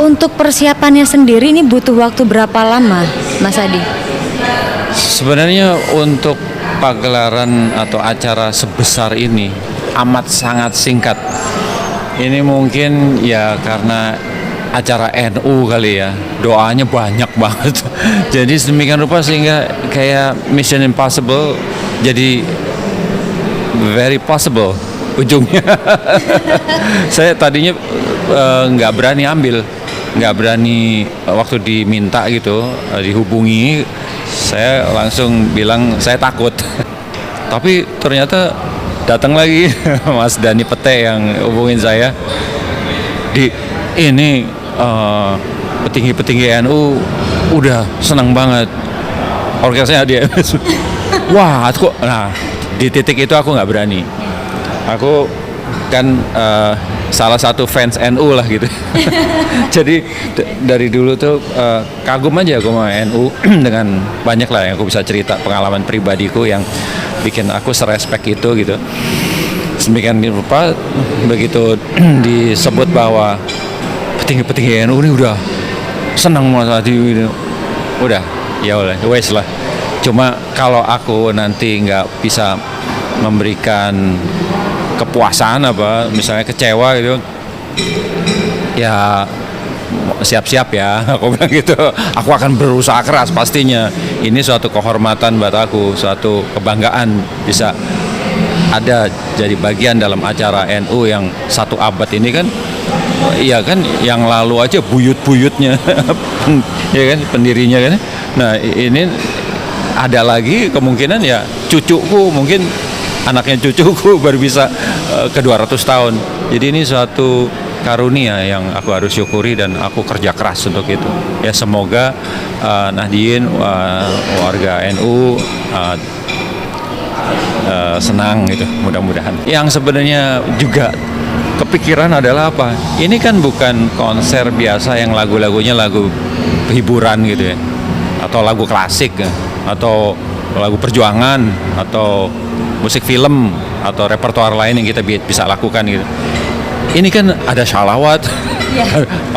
Untuk persiapannya sendiri ini butuh waktu berapa lama, Mas Adi? Sebenarnya untuk pagelaran atau acara sebesar ini amat sangat singkat. Ini mungkin ya karena acara NU kali ya, doanya banyak banget. Jadi sedemikian rupa sehingga kayak Mission Impossible jadi very possible ujungnya. Saya tadinya nggak berani ambil, nggak berani waktu diminta gitu, dihubungi, saya langsung bilang saya takut. Tapi ternyata datang lagi Mas Dani Pete yang hubungin saya, ini petinggi-petinggi NU udah senang banget orkesnya dia. Wah, nah di titik itu aku nggak berani. Aku kan salah satu fans NU lah gitu. Jadi dari dulu tuh kagum aja aku sama NU dengan banyak lah yang aku bisa cerita pengalaman pribadiku yang bikin aku serespek itu gitu. Sedemikian rupa begitu disebut bahwa petinggi-petinggi NU ini udah senang banget gitu. Udah, ya udah, wes lah. Cuma kalau aku nanti nggak bisa memberikan kepuasan apa misalnya kecewa gitu ya siap-siap ya aku bilang gitu, aku akan berusaha keras pastinya. Ini suatu kehormatan buat aku, suatu kebanggaan bisa ada jadi bagian dalam acara NU yang 1 abad ini kan. Iya kan, yang lalu aja buyut-buyutnya ya kan pendirinya kan. Nah ini ada lagi kemungkinan ya cucuku, mungkin anaknya cucuku baru bisa ke 200 tahun. Jadi ini suatu karunia yang aku harus syukuri dan aku kerja keras untuk itu. Ya semoga Nahdien, warga NU senang gitu, mudah-mudahan. Yang sebenarnya juga kepikiran adalah apa? Ini kan bukan konser biasa yang lagu-lagunya lagu hiburan gitu ya, atau lagu klasik ya, atau lagu perjuangan, atau musik film, atau repertoar lain yang kita bisa lakukan gitu. Ini kan ada shalawat,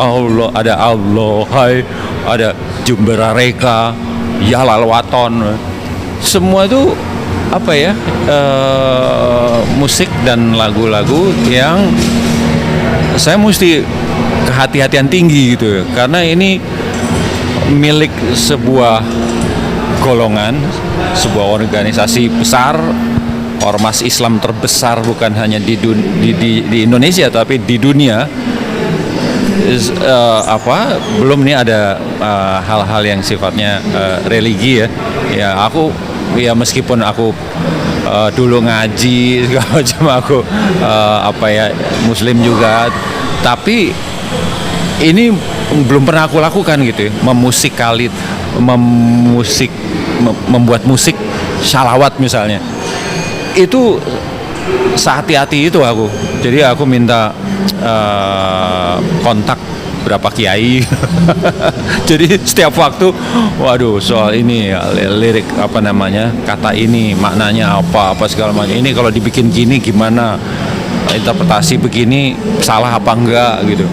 Allah, ada Allah, ada Jumbera Reka, Yalal Waton, semua itu apa ya, musik dan lagu-lagu yang saya mesti kehati-hatian tinggi gitu ya. Karena ini milik sebuah golongan, sebuah organisasi besar, ormas Islam terbesar bukan hanya di Indonesia tapi di dunia. Belum nih ada hal-hal yang sifatnya religi ya. Ya aku ya meskipun aku dulu ngaji segala macam, aku Muslim juga, tapi ini belum pernah aku lakukan gitu ya, membuat musik shalawat misalnya. Itu sehati-hati itu aku. Jadi aku minta kontak berapa kiai. Jadi setiap waktu, waduh soal ini lirik apa namanya, kata ini maknanya apa segala macam. Ini kalau dibikin gini gimana? Interpretasi begini salah apa enggak gitu.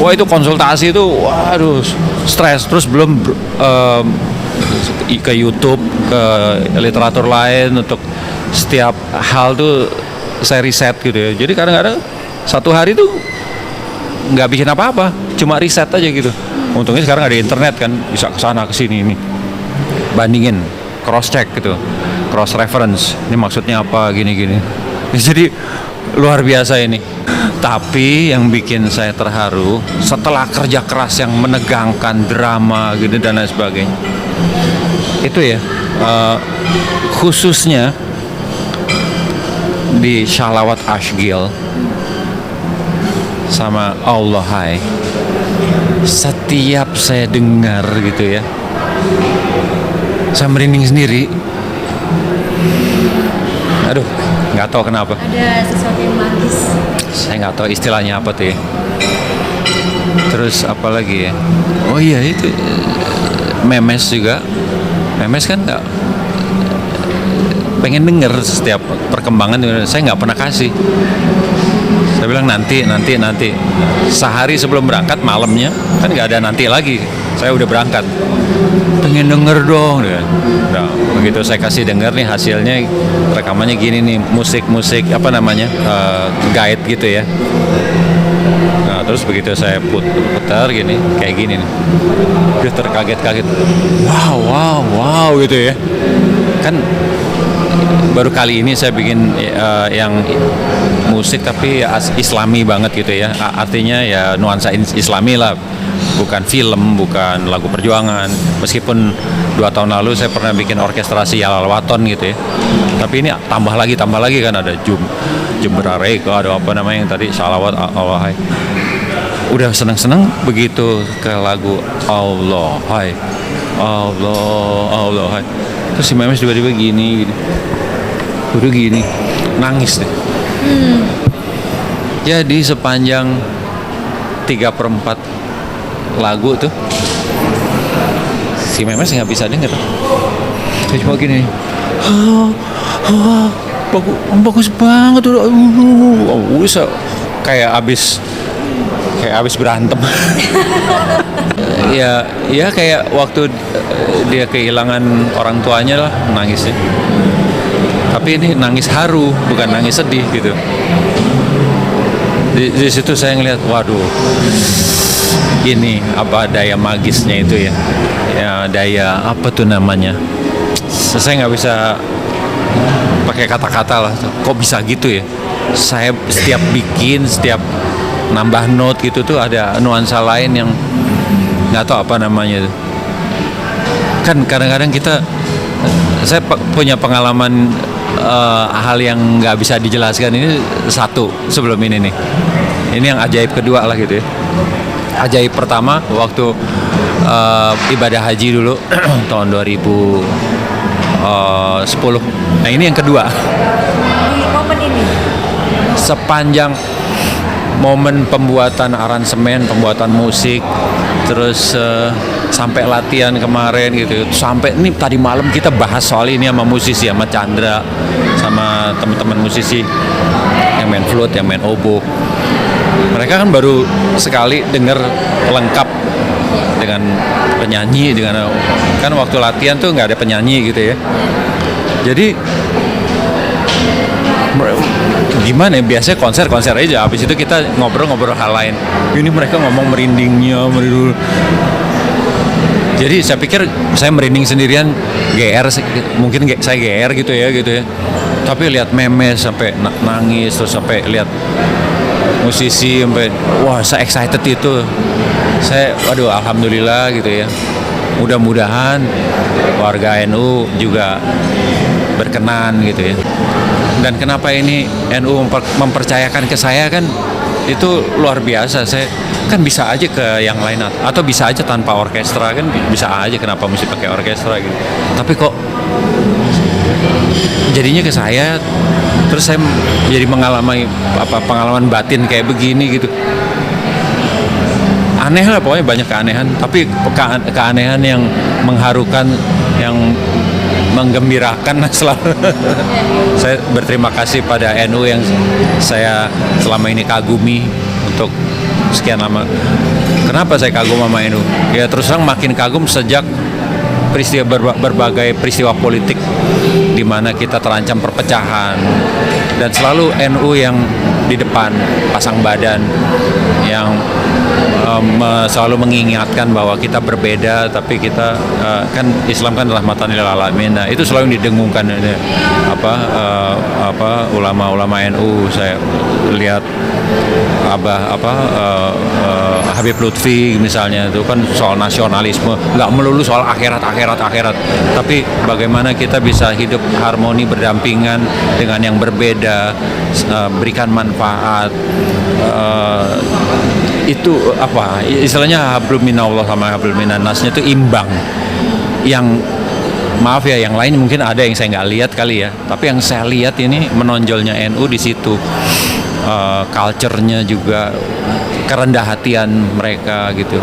Wah itu konsultasi itu, waduh stres. Terus belum ke YouTube, ke literatur lain untuk setiap hal tuh saya riset gitu ya. Jadi kadang-kadang satu hari tuh nggak bikin apa-apa, cuma riset aja gitu. Untungnya sekarang ada internet kan, bisa kesana kesini ini, bandingin, cross check gitu, cross reference. Ini maksudnya apa, gini-gini. Jadi luar biasa ini. Tapi yang bikin saya terharu setelah kerja keras yang menegangkan, drama gitu dan lain sebagainya, itu ya khususnya di Shalawat Ashgil sama Allah Hai, setiap saya dengar gitu ya, saya merinding sendiri. Aduh, nggak tahu kenapa. Ada sesuatu yang magis. Saya nggak tahu istilahnya apa tuh ya. Terus apa lagi ya? Oh iya itu Memes juga. Memes kan nggak pengen denger setiap perkembangan, saya nggak pernah kasih. Saya bilang nanti. Sehari sebelum berangkat malamnya kan nggak ada nanti lagi. Saya udah berangkat. Pengen denger dong. Nah, begitu saya kasih denger nih hasilnya rekamannya gini nih, musik apa namanya, guide gitu ya. Nah, terus begitu saya putar gini, kayak gini nih. Dia terkaget-kaget. Wow gitu ya. Kan baru kali ini saya bikin yang musik tapi islami banget gitu ya. Artinya ya nuansa islami lah. Bukan film, bukan lagu perjuangan. Meskipun 2 tahun lalu saya pernah bikin orkestrasi Yalal Waton gitu ya. Tapi ini tambah lagi kan ada Jemberareka, ada apa namanya yang tadi Salawat Allah. Udah seneng begitu ke lagu Allah Hai. Terus si Memes tiba-tiba gini. Udah gini, nangis deh. Jadi sepanjang 3/4 lagu tuh si Memes nggak bisa denger. Dia cuma gini, bagus banget udah, bisa kayak abis berantem. ya kayak waktu dia kehilangan orang tuanya lah nangisnya. Tapi ini nangis haru, bukan nangis sedih gitu. Di situ saya ngeliat, waduh, ini apa daya magisnya itu ya, daya apa tuh namanya? Saya nggak bisa pakai kata-kata lah. Kok bisa gitu ya? Saya setiap bikin, setiap nambah note gitu tuh ada nuansa lain yang nggak tahu apa namanya. Kan kadang-kadang saya punya pengalaman hal yang nggak bisa dijelaskan. Ini satu sebelum ini nih. Ini yang ajaib kedua lah gitu ya. Ajaib pertama waktu ibadah haji dulu tahun 2010. Nah ini yang kedua. Momen ini. Sepanjang momen pembuatan aransemen, pembuatan musik, terus sampai latihan kemarin gitu, sampai ini tadi malam kita bahas soal ini sama musisi, sama Chandra, sama teman-teman musisi yang main flute, yang main oboe. Mereka kan baru sekali denger lengkap dengan penyanyi, kan waktu latihan tuh nggak ada penyanyi gitu ya. Jadi gimana ya, biasanya konser aja, habis itu kita ngobrol hal lain. Ini mereka ngomong merindingnya. Jadi saya pikir saya merinding sendirian, GR, mungkin saya GR gitu ya. Tapi lihat Memes sampai nangis, terus sampai lihat musisi sampai wah, saya excited itu. Saya waduh, alhamdulillah gitu ya. Mudah-mudahan warga NU juga berkenan gitu ya. Dan kenapa ini NU mempercayakan ke saya kan itu luar biasa. Saya kan bisa aja ke yang lain atau bisa aja tanpa orkestra, kan bisa aja, kenapa mesti pakai orkestra gitu. Tapi kok jadinya ke saya, terus saya jadi mengalami pengalaman batin kayak begini gitu. Aneh lah, pokoknya banyak keanehan, tapi keanehan yang mengharukan, yang menggembirakan selalu. Saya berterima kasih pada NU yang saya selama ini kagumi untuk sekian lama. Kenapa saya kagum sama NU? Ya terus terang makin kagum sejak berbagai peristiwa politik di mana kita terancam perpecahan, dan selalu NU yang di depan pasang badan, yang selalu mengingatkan bahwa kita berbeda tapi kita kan Islam kan rahmatan lil alamin. Nah, itu selalu didengungkan ulama-ulama NU. Saya lihat Habib Lutfi misalnya, itu kan soal nasionalisme, nggak melulu soal akhirat, tapi bagaimana kita bisa hidup harmoni berdampingan dengan yang berbeda, berikan manfaat. Itu apa istilahnya, hablum minallah sama hablum minannasnya itu imbang. Yang maaf ya, yang lain mungkin ada yang saya nggak lihat kali ya, tapi yang saya lihat ini menonjolnya NU di situ. Culture-nya juga, kerendah hatian mereka gitu.